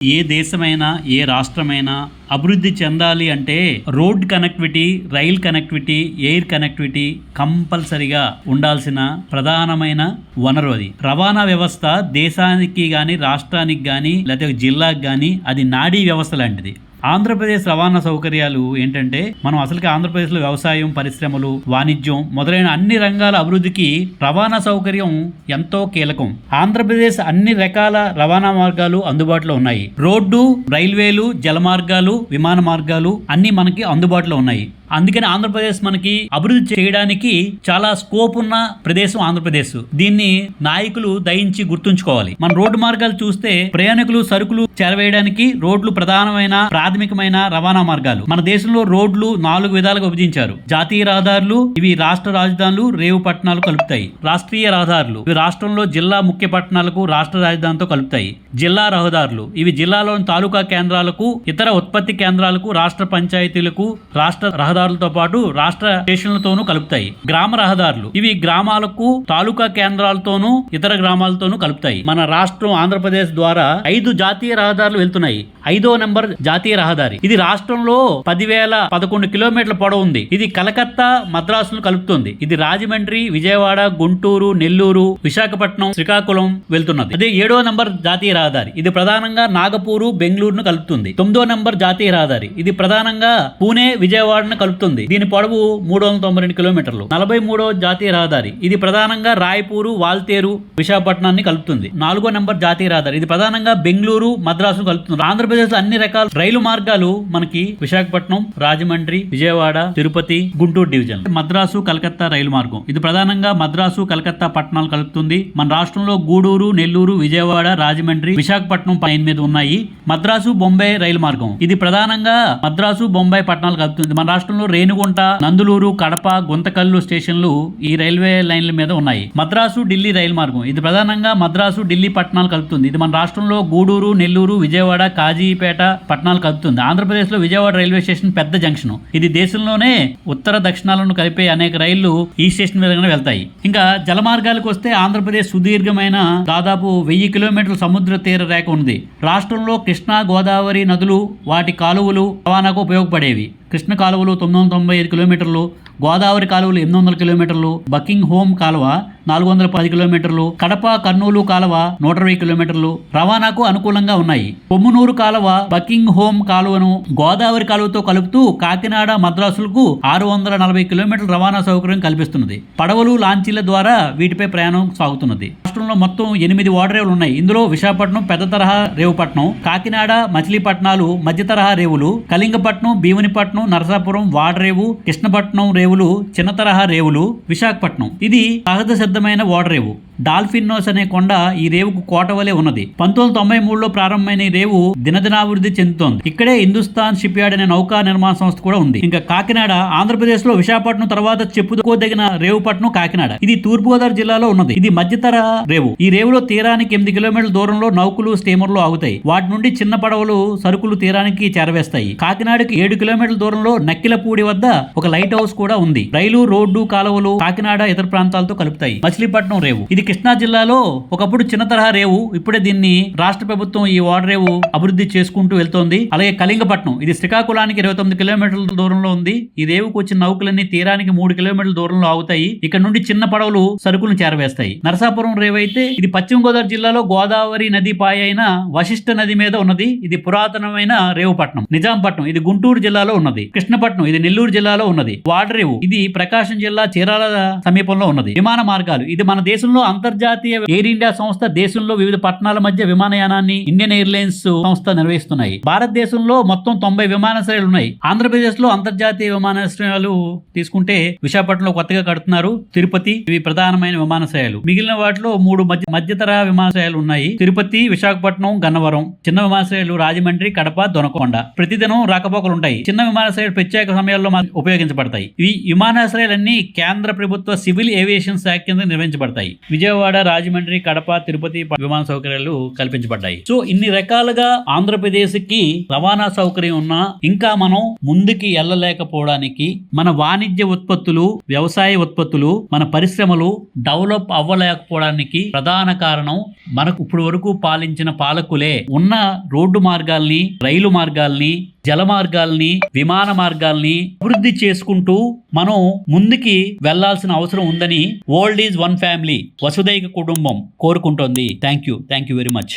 ఏ దేశమైనా ఏ రాష్ట్రమైనా అభివృద్ధి చెందాలి అంటే road connectivity, rail connectivity, air connectivity కంపల్సరిగా ఉండాల్సిన ప్రధానమైన వనరు. అది రవాణా వ్యవస్థ దేశానికి గాని, రాష్ట్రానికి గాని, లేకపోతే జిల్లాకి గాని అది నాడీ వ్యవస్థ లాంటిది. ఆంధ్రప్రదేశ్ రవాణా సౌకర్యాలు ఏంటంటే, మనం అసలుకి ఆంధ్రప్రదేశ్లో వ్యవసాయం, పరిశ్రమలు, వాణిజ్యం మొదలైన అన్ని రంగాల అభివృద్ధికి రవాణా సౌకర్యం ఎంతో కీలకం. ఆంధ్రప్రదేశ్ అన్ని రకాల రవాణా మార్గాలు అందుబాటులో ఉన్నాయి. రోడ్డు, రైల్వేలు, జల మార్గాలు, విమాన మార్గాలు అన్ని మనకి అందుబాటులో ఉన్నాయి. అందుకని ఆంధ్రప్రదేశ్ మనకి అభివృద్ధి చేయడానికి చాలా స్కోప్ ఉన్న ప్రదేశం ఆంధ్రప్రదేశ్. దీన్ని నాయకులు దయించి గుర్తుంచుకోవాలి. మన రోడ్డు మార్గాలు చూస్తే ప్రయాణికులు, సరుకులు చేరవేయడానికి రోడ్లు ప్రధానమైన ప్రాథమికమైన రవాణా మార్గాలు. మన దేశంలో రోడ్లు 4 విధాలుగా విభజించారు. జాతీయ రహదారులు, ఇవి రాష్ట్ర రాజధానులు, రేవు పట్టణాలు కలుపుతాయి. రాష్ట్రీయ రహదారులు, ఇవి రాష్ట్రంలో జిల్లా ముఖ్య పట్టణాలకు రాష్ట్ర రాజధానితో కలుపుతాయి. జిల్లా రహదారులు, ఇవి జిల్లాలోని తాలూకా కేంద్రాలకు, ఇతర ఉత్పత్తి కేంద్రాలకు, రాష్ట్ర పంచాయతీలకు, రాష్ట్ర రహదారులతో పాటు రాష్ట్ర స్టేషన్లతోనూ కలుపుతాయి. గ్రామ రహదారులు, ఇవి గ్రామాలకు, తాలూకా కేంద్రాలతోనూ ఇతర గ్రామాలతోనూ కలుపుతాయి. మన రాష్ట్రం ఆంధ్రప్రదేశ్ ద్వారా 5 జాతీయ రహదారులు వెళ్తున్నాయి. 5వ నెంబర్ జాతీయ రహదారి. ఇది రాష్ట్రంలో 10,011 కిలోమీటర్ల పొడవు ఉంది. ఇది కలకత్తా, మద్రాసును కలుపుతుంది. ఇది రాజమండ్రి, విజయవాడ, గుంటూరు, నెల్లూరు, విశాఖపట్నం, శ్రీకాకుళం వెళ్తున్నది. అదే 7వ నెంబర్ జాతీయ రహదారి. ఇది ప్రధానంగా నాగపూరు, బెంగళూరును కలుపుతుంది. 9వ నెంబర్ జాతీయ రహదారి. ఇది ప్రధానంగా పూణే, విజయవాడను కలుపుతుంది. దీని పొడవు 392 కిలోమీటర్లు. 43వ జాతీయ రహదారి. ఇది ప్రధానంగా రాయపూరు, వాల్తేరు, విశాఖపట్నాన్ని కలుపుతుంది. 4వ నెంబర్ జాతీయ రహదారి. ఇది ప్రధానంగా బెంగళూరు, మద్రాసును కలుపుతుంది. ఆంధ్రప్రదేశ్ లో అన్ని రకాల రైలు మార్గాలు మనకి విశాఖపట్నం, రాజమండ్రి, విజయవాడ, తిరుపతి, గుంటూరు డివిజన్. మద్రాసు, కలకత్తా రైలు మార్గం. ఇది ప్రధానంగా మద్రాసు, కలకత్తా పట్టణాలు కలుపుతుంది. మన రాష్ట్రంలో గూడూరు, నెల్లూరు, విజయవాడ, రాజమండ్రి, విశాఖపట్నం పైన మీద ఉన్నాయి. మద్రాసు, బొంబాయి రైలు మార్గం. ఇది ప్రధానంగా మద్రాసు, బొంబాయి పట్టణాలు కలుపుతుంది. మన రాష్ట్రంలో రేణిగుంట, నందులూరు, కడప, గుంతకల్లు స్టేషన్లు ఈ రైల్వే లైన్ల మీద ఉన్నాయి. మద్రాసు, ఢిల్లీ రైలు మార్గం. ఇది ప్రధానంగా మద్రాసు, ఢిల్లీ పట్టణాలు కలుపుతుంది. ఇది మన రాష్ట్రంలో గూడూరు, నెల్లూరు, విజయవాడ, కాజీపేట పట్టణాలు కలుపుతుంది. ఆంధ్రప్రదేశ్ లో విజయవాడ రైల్వే స్టేషన్ పెద్ద జంక్షన్. ఇది దేశంలోనే ఉత్తర దక్షిణాలను కలిపే అనేక రైళ్లు ఈ స్టేషన్ మీదుగానే వెళ్తాయి. ఇంకా జల మార్గాలకు వస్తే ఆంధ్రప్రదేశ్ సుదీర్ఘమైన దాదాపు 1000 కిలోమీటర్ల సముద్ర తీర రేఖ ఉంది. రాష్ట్రంలో కృష్ణా, గోదావరి నదులు, వాటి కాలువలు రవాణాకు ఉపయోగపడేవి. కృష్ణ కాలువలు 995 కిలోమీటర్లు, గోదావరి కాలువలు 800 కిలోమీటర్లు, బకింగ్ హోమ్ కాలువ 410 కిలోమీటర్లు, కడప, కర్నూలు కాలువ 120 కిలోమీటర్లు రవాణాకు అనుకూలంగా ఉన్నాయి. పొమ్మునూరు కాలువ బకింగ్ హోమ్ కాలువను గోదావరి కాలువతో కలుపుతూ కాకినాడ, మద్రాసులకు 640 కిలోమీటర్ల రవాణా సౌకర్యం కల్పిస్తున్నది. పడవలు, లాంచీల ద్వారా వీటిపై ప్రయాణం సాగుతున్నది. రాష్ట్రంలో మొత్తం 8 ఓడరేవులు ఉన్నాయి. ఇందులో విశాఖపట్నం పెద్ద తరహా రేవు పట్టణం, కాకినాడ, మచిలీపట్నాలు మధ్య తరహా రేవులు, కళింగపట్నం, భీమునిపట్నం, నరసాపురం, వాడరేవు, కృష్ణపట్నం రేవులు చిన్న తరహా రేవులు, విశాఖపట్నం ఇది సహజ సిద్ధమైన ఓడరేవు. డాల్ఫిన్ నోస్ అనే కొండ ఈ రేవుకు కోట వలె ఉన్నది. 1993లో ప్రారంభమైన ఈ రేవు దినదినాభివృద్ధి చెందుతోంది. ఇక్కడే హిందుస్థాన్ షిప్ యార్డ్ అనే నౌకా నిర్మాణ సంస్థ కూడా ఉంది. ఇంకా కాకినాడ ఆంధ్రప్రదేశ్ లో విశాఖపట్నం తర్వాత చెప్పుకోదగిన రేవు పట్టణం కాకినాడ. ఇది తూర్పుగోదావరి జిల్లాలో ఉన్నది. ఇది మధ్యతర రేవు. ఈ రేవులో తీరానికి 8 కిలోమీటర్ల దూరంలో నౌకలు, స్టీమర్లు ఆగుతాయి. వాటి నుండి చిన్న పడవలు సరుకులు తీరానికి చేరవేస్తాయి. కాకినాడకి 7 కిలోమీటర్ల దూరంలో నక్కిలపూడి వద్ద ఒక లైట్ హౌస్ కూడా ఉంది. రైలు, రోడ్డు, కాలువలు కాకినాడ ఇతర ప్రాంతాలతో కలుపుతాయి. మచిలీపట్నం రేవు. ఇది కృష్ణా జిల్లాలో ఒకప్పుడు చిన్న తరహా రేవు. ఇప్పుడే దీన్ని రాష్ట్ర ప్రభుత్వం ఈ ఓడరేవు అభివృద్ధి చేసుకుంటూ వెళ్తోంది. అలాగే కళింగపట్నం. ఇది శ్రీకాకుళానికి 29 కిలోమీటర్ల దూరంలో ఉంది. ఈ రేవుకు వచ్చిన నౌకలన్నీ తీరానికి 3 కిలోమీటర్ల దూరంలో ఆగుతాయి. ఇక్కడ నుండి చిన్న పడవలు సరుకులను చేరవేస్తాయి. నరసాపురం రేవు అయితే ఇది పశ్చిమ గోదావరి జిల్లాలో గోదావరి నది పాయ అయిన వశిష్ఠ నది మీద ఉన్నది. ఇది పురాతనమైన రేవు పట్టణం. నిజాంపట్నం. ఇది గుంటూరు జిల్లాలో ఉన్నది. కృష్ణపట్నం. ఇది నెల్లూరు జిల్లాలో ఉన్నది. వాడరేవు. ఇది ప్రకాశం జిల్లా చీరాల సమీపంలో ఉన్నది. విమాన మార్గాలు. ఇది మన దేశంలో అంతర్జాతీయ ఎయిర్ ఇండియా సంస్థ దేశంలో వివిధ పట్టణాల మధ్య విమానయానాన్ని ఇండియన్ ఎయిర్లైన్స్ సంస్థ నిర్వహిస్తున్నాయి. భారతదేశంలో మొత్తం 90 విమానాశ్రయాలు ఉన్నాయి. ఆంధ్రప్రదేశ్ లో అంతర్జాతీయ విమానాశ్రయాలు తీసుకుంటే విశాఖపట్నంలో కొత్తగా కడుతున్నారు. తిరుపతి. ఇవి ప్రధానమైన విమానాశ్రయాలు. మిగిలిన వాటిలో 3 మధ్యతరహా విమానాశ్రయాలు ఉన్నాయి. తిరుపతి, విశాఖపట్నం, గన్నవరం. చిన్న విమానాశ్రయాలు రాజమండ్రి, కడప, దొనకొండ. ప్రతిదినం రాకపోకలు ఉంటాయి. చిన్న విమానాశ్రయాలు ప్రత్యేక సమయాల్లో ఉపయోగించబడతాయి. ఈ విమానాశ్రయాలన్నీ కేంద్ర ప్రభుత్వ సివిల్ ఏవియేషన్ శాఖ కింద నిర్వహించబడతాయి. విజయవాడ విజయవాడ, రాజమండ్రి, కడప, తిరుపతి విమాన సౌకర్యాలు కల్పించబడ్డాయి. సో ఇన్ని రకాలుగా ఆంధ్రప్రదేశ్ కి రవాణా సౌకర్యం ఉన్నా ఇంకా మనం ముందుకి వెళ్ళలేకపోవడానికి, మన వాణిజ్య ఉత్పత్తులు, వ్యవసాయ ఉత్పత్తులు, మన పరిశ్రమలు డెవలప్ అవ్వలేకపోవడానికి ప్రధాన కారణం మనకు ఇప్పుడు వరకు పాలించిన పాలకులే ఉన్న రోడ్డు మార్గాల్ని, రైలు మార్గాల్ని, జల మార్గాల్ని, విమాన మార్గాల్ని అభివృద్ధి చేసుకుంటూ మనం ముందుకి వెళ్లాల్సిన అవసరం ఉందని ఓల్డ్ ఈజ్ వన్ ఫ్యామిలీ, వసుదైక కుటుంబం కోరుకుంటోంది. Thank you very much.